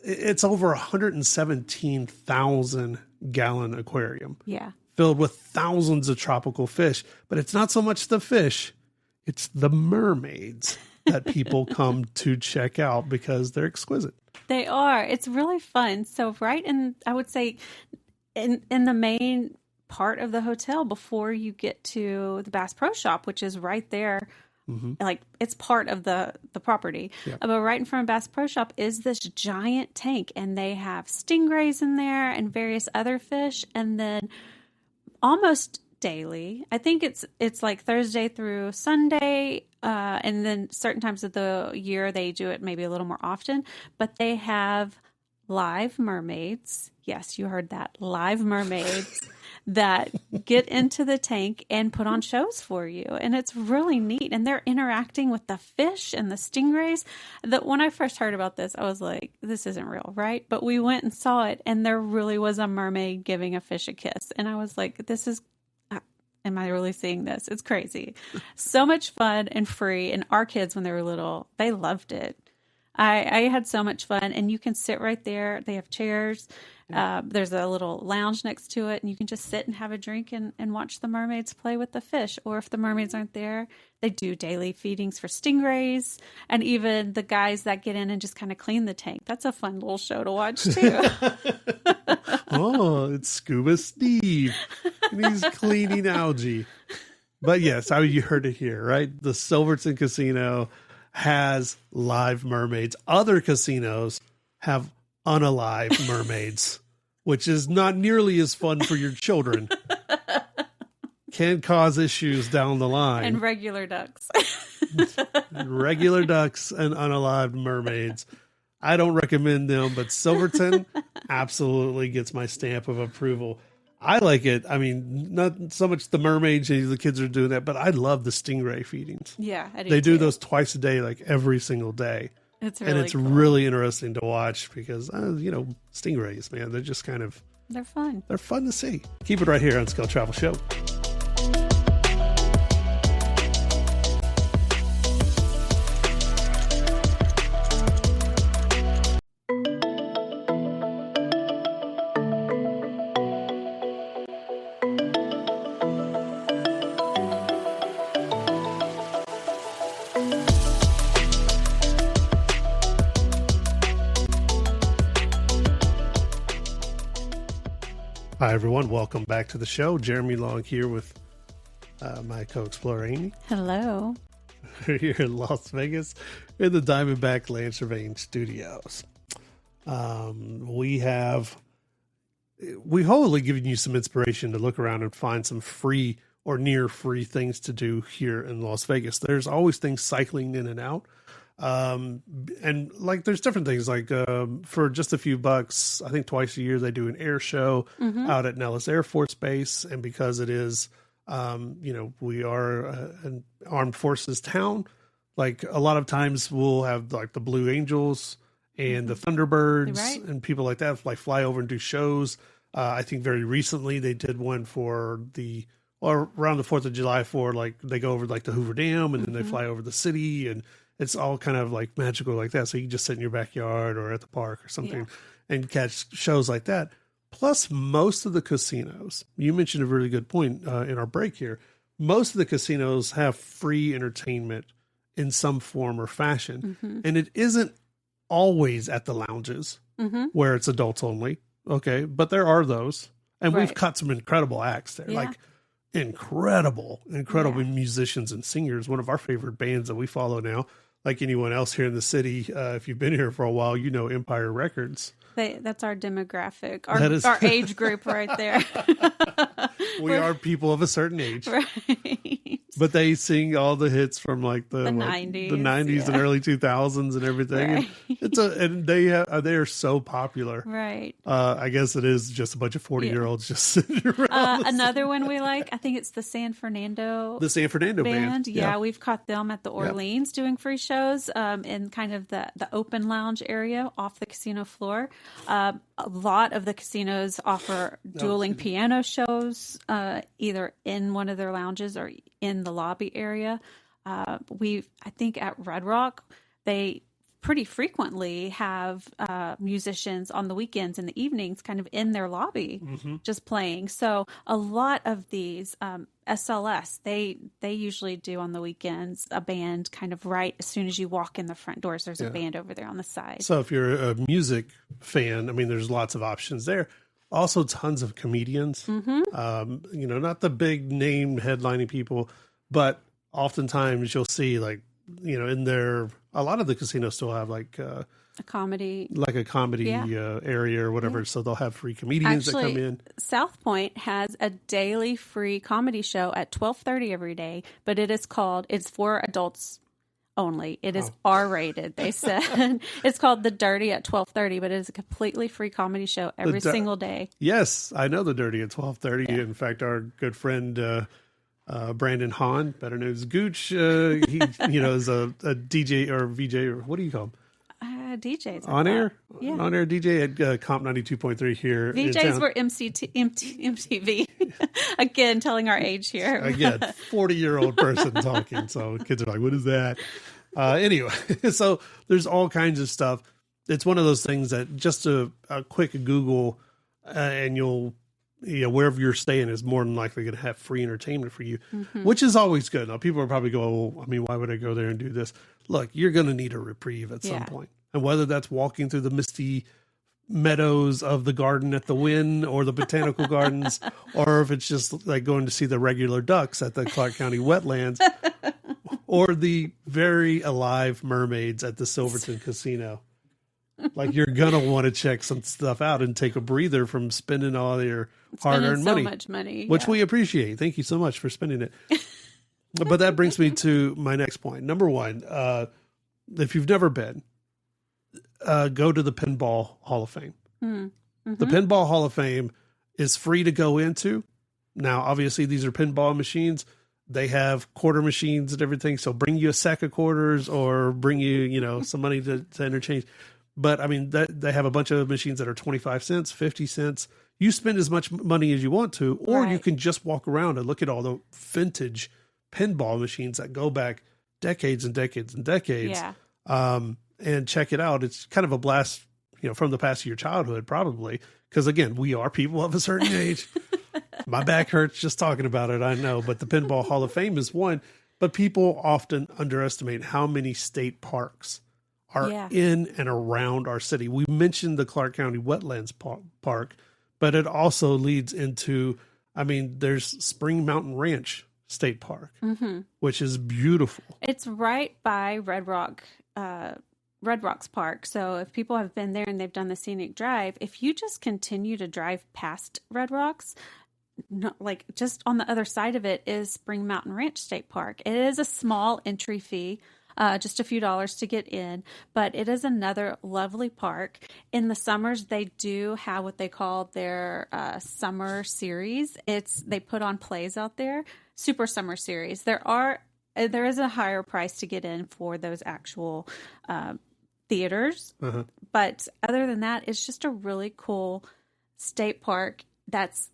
it's over 117,000 gallon aquarium. Yeah. Filled with thousands of tropical fish. But it's not so much the fish, it's the mermaids that people come to check out because they're exquisite. They are. It's really fun. So I would say in the main part of the hotel before you get to the Bass Pro Shop, which is right there, like it's part of the property. Yeah. But right in front of Bass Pro Shop is this giant tank, and they have stingrays in there and various other fish. And then almost daily, I think it's like Thursday through Sunday, and then certain times of the year they do it maybe a little more often, but they have live mermaids. Yes, you heard that. Live mermaids that get into the tank and put on shows for you. And it's really neat. And they're interacting with the fish and the stingrays. That when I first heard about this, I was like, this isn't real, right? But we went and saw it, and there really was a mermaid giving a fish a kiss. And I was like, am I really seeing this? It's crazy. So much fun and free. And our kids, when they were little, they loved it. I had so much fun, and you can sit right there. They have chairs. There's a little lounge next to it, and you can just sit and have a drink and watch the mermaids play with the fish. Or if the mermaids aren't there, they do daily feedings for stingrays, and even the guys that get in and just kind of clean the tank. That's a fun little show to watch too. Oh, it's Scuba Steve. And he's cleaning algae. But yes, you heard it here, right? The Silverton Casino has live mermaids. Other casinos have unalive mermaids, which is not nearly as fun for your children. Can cause issues down the line. And regular ducks. Regular ducks and unalived mermaids. I don't recommend them, but Silverton absolutely gets my stamp of approval. I like it. I mean, not so much the mermaids, the kids are doing that, but I love the stingray feedings. Yeah, I do. They do those twice a day, like every single day. It's really cool. Really interesting to watch because, stingrays, man, they're just they're fun. They're fun to see. Keep it right here on Scale Travel Show. Hi, everyone. Welcome back to the show. Jeremy Long here with my co-explorer, Amy. Hello. We're here in Las Vegas in the Diamondback Lancervane Studios. We've hopefully given you some inspiration to look around and find some free or near free things to do here in Las Vegas. There's always things cycling in and out. And like, there's different things like, for just a few bucks, I think twice a year, they do an air show out at Nellis Air Force Base. And because it is, we are an armed forces town, like a lot of times we'll have like the Blue Angels and the Thunderbirds and people like that fly over and do shows. I think very recently they did one for around the 4th of July for they go over the Hoover Dam and then they fly over the city, and it's all kind of like magical like that. So you can just sit in your backyard or at the park or something and catch shows like that. Plus, most of the casinos, you mentioned a really good point in our break here. most of the casinos have free entertainment in some form or fashion. And it isn't always at the lounges where it's adults only. Okay. But there are those. And we've caught some incredible acts there. Like incredible musicians and singers. One of our favorite bands that we follow now, like anyone else here in the city, if you've been here for a while, you know Empire Records. That's our demographic, our age group right there. We are people of a certain age. Right. But they sing all the hits from like the 90s and early 2000s and everything. Right. And they are so popular. Right. I guess it is just a bunch of 40-year-olds just sitting around. Another one we like, I think it's the San Fernando. The San Fernando band. Yeah, we've caught them at the Orleans doing free shows in kind of the open lounge area off the casino floor. A lot of the casinos offer dueling piano shows, either in one of their lounges or in the lobby area. I think at Red Rock, they pretty frequently have musicians on the weekends and the evenings kind of in their lobby just playing. So a lot of these SLS, they usually do on the weekends a band kind of right as soon as you walk in the front doors. There's a band over there on the side. So if you're a music fan, I mean, there's lots of options there. Also tons of comedians, not the big name headlining people, but oftentimes you'll see a lot of the casinos still have a comedy area or whatever. So they'll have free comedians that come in. South Point has a daily free comedy show at 12:30 every day, but it's for adults only. It is R-rated, they said. It's called The Dirty at 12:30, but it is a completely free comedy show every single day. Yes, I know The Dirty at 12:30. Yeah. In fact, our good friend Brandon Hahn, better known as Gooch, he is a DJ or VJ, or what do you call him? DJs. On air DJ at Comp 92.3 here. VJs were MTV. Again, telling our age here. Again, 40-year-old person talking. So kids are like, what is that? Anyway, so there's all kinds of stuff. It's one of those things that just a quick Google and you'll, wherever you're staying is more than likely going to have free entertainment for you, which is always good. Now, people are probably going, why would I go there and do this? Look, you're going to need a reprieve at some point. And whether that's walking through the misty meadows of the garden at the Wynn or the botanical gardens, or if it's just like going to see the regular ducks at the Clark County wetlands, or the very alive mermaids at the Silverton Casino. Like, you're going to want to check some stuff out and take a breather from spending all your hard-earned money. So much money. Which we appreciate. Thank you so much for spending it. But that brings me to my next point. Number one, if you've never been, go to the Pinball Hall of Fame. The Pinball Hall of Fame is free to go into. Now, obviously, these are pinball machines. They have quarter machines and everything. So bring you a sack of quarters or bring you, some money to interchange. But I mean, they have a bunch of machines that are 25 cents, 50 cents. You spend as much money as you want to, or you can just walk around and look at all the vintage pinball machines that go back decades and decades and decades. And check it out. It's kind of a blast, from the past of your childhood, probably. Because again, we are people of a certain age. My back hurts just talking about it, I know. But the Pinball Hall of Fame is one. But people often underestimate how many state parks are in and around our city. We mentioned the Clark County Wetlands Park, but it also leads into, there's Spring Mountain Ranch State Park, which is beautiful. It's right by Red Rocks Park. So if people have been there and they've done the scenic drive, if you just continue to drive past Red Rocks, just on the other side of it is Spring Mountain Ranch State Park. It is a small entry fee. Just a few dollars to get in, but it is another lovely park. In the summers, they do have what they call their summer series. They put on plays out there, super summer series. There is a higher price to get in for those actual theaters, but other than that, it's just a really cool state park. That's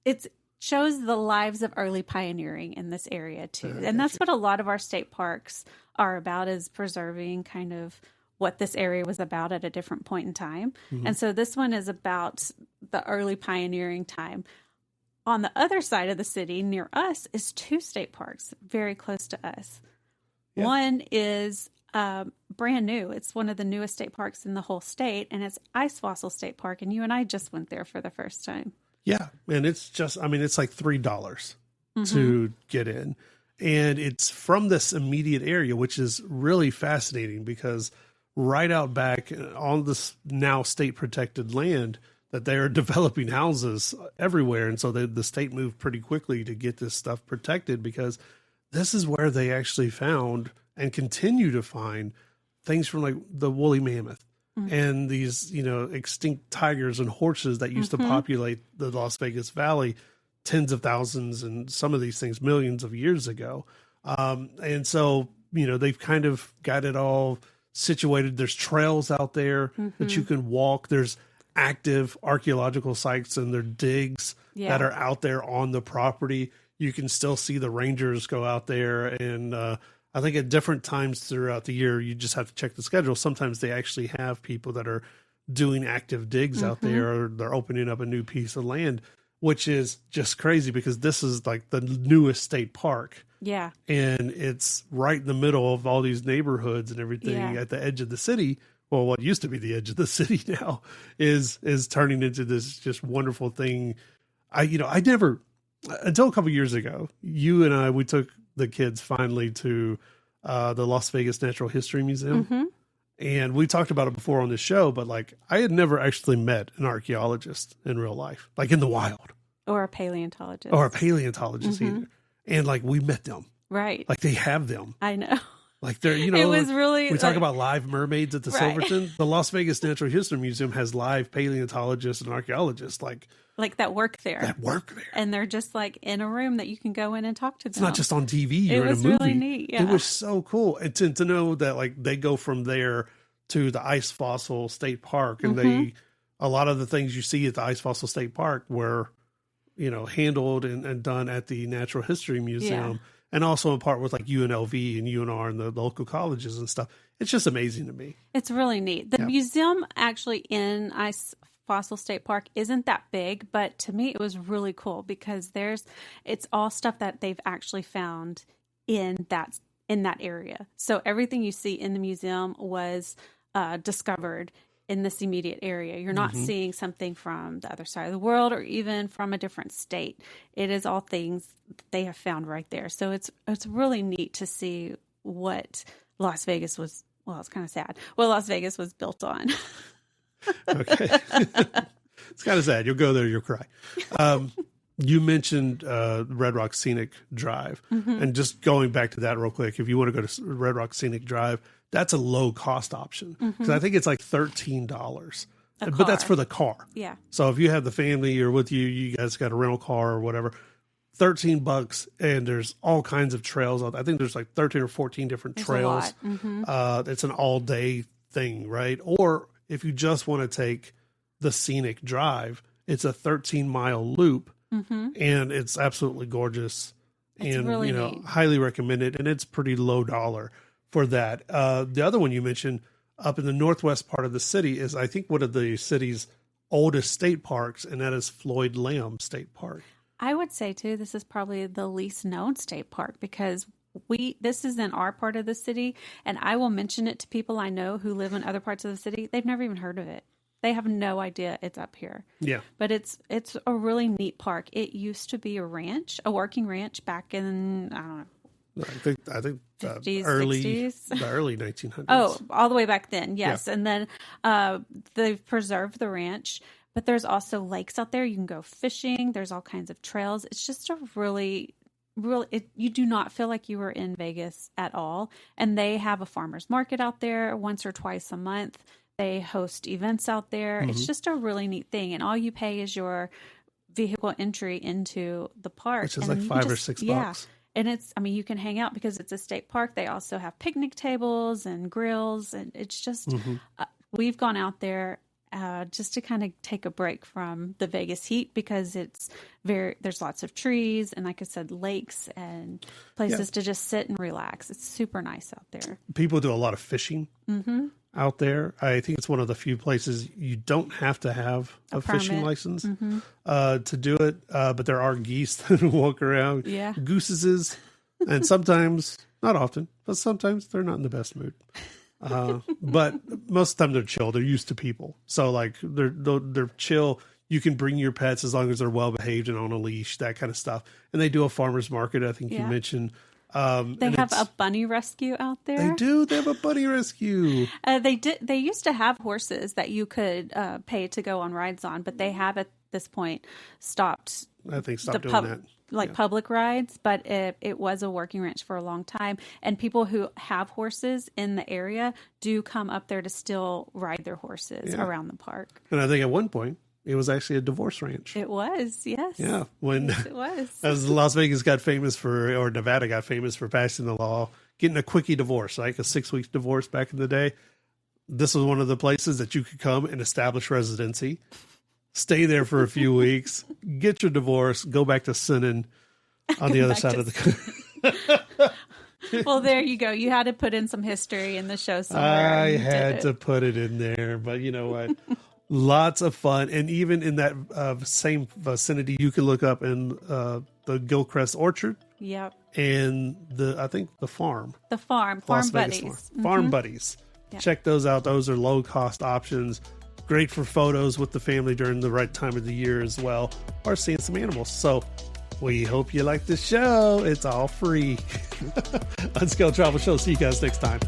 it's shows the lives of early pioneering in this area too. And that's what a lot of our state parks are about, is preserving kind of what this area was about at a different point in time. And so this one is about the early pioneering time. on the other side of the city near us is 2 state parks very close to us. Yeah. One is brand new. It's one of the newest state parks in the whole state, and it's Ice Fossil State Park. And you and I just went there for the first time. Yeah. And it's just, I mean, it's like $3 to get in. And it's from this immediate area, which is really fascinating because right out back on this now state protected land that they are developing houses everywhere. And so the state moved pretty quickly to get this stuff protected because this is where they actually found and continue to find things from like the woolly mammoth and these, you know, extinct tigers and horses that used to populate the Las Vegas Valley tens of thousands and some of these things millions of years ago. And so, you know, they've kind of got it all situated. There's trails out there that you can walk. There's active archaeological sites and their digs that are out there on the property. You can still see the rangers go out there. And I think at different times throughout the year, you just have to check the schedule. Sometimes they actually have people that are doing active digs out there, or they're opening up a new piece of land, which is just crazy because this is like the newest state park. Yeah. And it's right in the middle of all these neighborhoods and everything at the edge of the city. Well, what used to be the edge of the city now is turning into this just wonderful thing. I never, until a couple years ago, you and I, we took the kids finally to the Las Vegas Natural History Museum. And we talked about it before on the show, but like I had never actually met an archaeologist in real life, like in the wild. Or a paleontologist. Either. And like we met them. Right. Like they have them. I know. Like they're, you know, it was really, we talk about live mermaids at the Silverton. The Las Vegas Natural History Museum has live paleontologists and archaeologists like that work there. And they're just like in a room that you can go in and talk to them. It's not just on TV or in a movie. It was really neat. Yeah. It was so cool. And to know that like they go from there to the Ice Fossil State Park, and a lot of the things you see at the Ice Fossil State Park were, you know, handled and done at the Natural History Museum, and also in part with like UNLV and UNR and the local colleges and stuff. It's just amazing to me. It's really neat. The museum actually in Ice Fossil State Park isn't that big, but to me it was really cool because it's all stuff that they've actually found in that area. So everything you see in the museum was discovered in this immediate area. You're not seeing something from the other side of the world or even from a different state. It is all things they have found right there. So it's really neat to see what Las Vegas was. Well, it's kind of sad. What Las Vegas was built on. Okay. It's kind of sad. You'll go there, you'll cry. You mentioned Red Rock Scenic Drive. And just going back to that real quick, if you want to go to Red Rock Scenic Drive, that's a low cost option. Because I think it's like $13. But that's for the car. Yeah. So if you have the family or with you, you guys got a rental car or whatever, $13, and there's all kinds of trails. I think there's like 13 or 14 different trails. It's an all day thing, right? Or if you just want to take the scenic drive, it's a 13-mile loop, and it's absolutely gorgeous. It's and really neat. Highly recommend it, and it's pretty low dollar for that. The other one you mentioned up in the northwest part of the city is, I think, one of the city's oldest state parks, and that is Floyd Lamb State Park. I would say too, this is probably the least known state park because this is in our part of the city, and I will mention it to people I know who live in other parts of the city. They've never even heard of it. They have no idea it's up here. Yeah. But it's a really neat park. It used to be a ranch, a working ranch back in, I don't know. I think 50s, the 60s. early 1900s. Oh, all the way back then. Yes. Yeah. And then they've preserved the ranch, but there's also lakes out there. You can go fishing. There's all kinds of trails. It's just a really, you do not feel like you were in Vegas at all. And they have a farmer's market out there once or twice a month. They host events out there. It's just a really neat thing. And all you pay is your vehicle entry into the park. Which is like $5 or $6. Yeah. And you can hang out because it's a state park. They also have picnic tables and grills. And it's just, we've gone out there just to kind of take a break from the Vegas heat because there's lots of trees and, like I said, lakes and places to just sit and relax. It's super nice out there. People do a lot of fishing. out there. I think it's one of the few places you don't have to have a fishing license to do it. But there are geese that walk around, gooses, and sometimes, not often, but sometimes they're not in the best mood. But most of the time they're chill. They're used to people. So like they're chill. You can bring your pets as long as they're well behaved and on a leash, that kind of stuff. And they do a farmer's market, I think you mentioned. They have a bunny rescue out there. They do. They have a bunny rescue. They used to have horses that you could pay to go on rides on, but they have at this point stopped. I think stopped doing that. Like public rides, but it was a working ranch for a long time. And people who have horses in the area do come up there to still ride their horses around the park. And I think at one point, it was actually a divorce ranch. It was, yes. Yeah. When yes, it was. As Las Vegas got famous for, or Nevada got famous for passing the law, getting a quickie divorce, like a 6-week divorce back in the day. This was one of the places that you could come and establish residency, stay there for a few weeks, get your divorce, go back to sinning on the other side of the Well, there you go. You had to put in some history in the show somewhere. I had to put it in there, but you know what? Lots of fun. And even in that same vicinity, you can look up in the Gilchrist Orchard. Yep. And I think the farm. The farm buddies. Farm buddies. Yep. Check those out. Those are low cost options. Great for photos with the family during the right time of the year as well, or seeing some animals. So we hope you like the show. It's all free. Unscaled Travel Show. See you guys next time.